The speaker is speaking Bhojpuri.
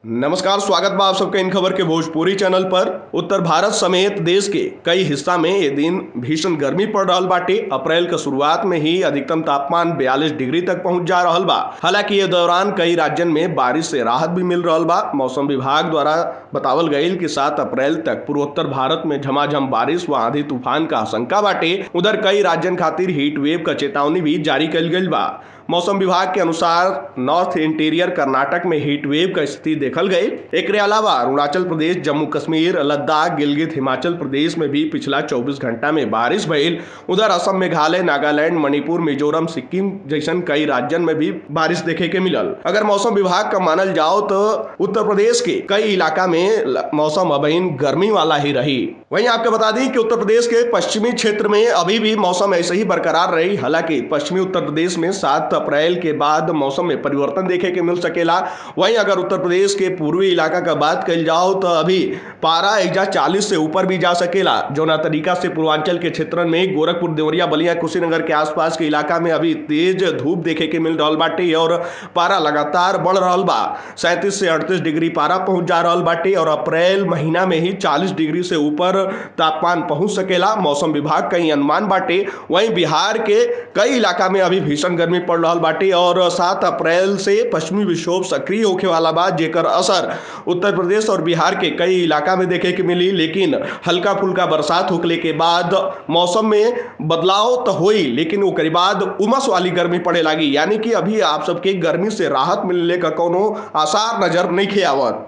नमस्कार, स्वागत बा आप सबके इन खबर के भोजपुरी चैनल पर। उत्तर भारत समेत देश के कई हिस्सा में ये दिन भीषण गर्मी पड़ रहल बाटे। अप्रैल के शुरुआत में ही अधिकतम तापमान 42 डिग्री तक पहुंच जा रहल बा। हालांकि ये दौरान कई राज्यन में बारिश से राहत भी मिल रहल बा। मौसम विभाग द्वारा बतावल गईल कि 7 अप्रैल तक पूर्वोत्तर भारत में झमाझम बारिश व आंधी तूफान का आशंका बाटे। उधर कई राज्यन खातिर हीट वेव का चेतावनी भी जारी कईल गईल बा। मौसम विभाग के अनुसार नॉर्थ इंटीरियर कर्नाटक में हीट वेव का स्थिति देखल गई। एकरे अलावा अरुणाचल प्रदेश, जम्मू कश्मीर, लद्दाख, गिलगित, हिमाचल प्रदेश में भी पिछला 24 घंटा में बारिश भइल। उधर असम, मेघालय, नागालैंड, मणिपुर, मिजोरम, सिक्किम जैसन कई राज्यन में भी बारिश देखे के मिलल। अगर मौसम विभाग का मानल जाओ तो उत्तर प्रदेश के कई इलाका में मौसम अबहिन गर्मी वाला ही रही। वहीं आपको बता दें कि उत्तर प्रदेश के पश्चिमी क्षेत्र में अभी भी मौसम ऐसे ही बरकरार रही। हालांकि पश्चिमी उत्तर प्रदेश में 7 अप्रैल के बाद मौसम में परिवर्तन देखे के मिल सकेला। वहीं अगर उत्तर प्रदेश के पूर्वी इलाका का बात कल जाओ तो अभी पारा एजा 40 से ऊपर भी जा सकेला। जौना तरीका से पूर्वांचल के क्षेत्र में गोरखपुर, देवरिया, बलिया, कुशीनगर के आसपास के इलाका में अभी तेज धूप देखे के मिल रहल बाटे और पारा लगातार बढ़ रहल बा। 37 से 38 डिग्री पारा पहुंच जा रहल बाटे और अप्रैल महीना में ही 40 डिग्री से ऊपर तापमान पहुंच सकेला। मौसम विभाग का अनुमान बाटे। वहीं बिहार के कई इलाका में अभी भीषण गर्मी पड़ रहल बाटे और 7 अप्रैल से पश्चिमी विक्षोभ सक्रिय होखे वाला बा, जेकर असर उत्तर प्रदेश और बिहार के कई इलाका में देखे के मिली। लेकिन हल्का फुल्का बरसात होखले के बाद मौसम में बदलाव तो होई, लेकिन ओकरे बाद उमस वाली गर्मी पड़े लगी। यानी कि अभी आप सबके गर्मी से राहत मिलने का कोनो आसार नजर नहीं आवत।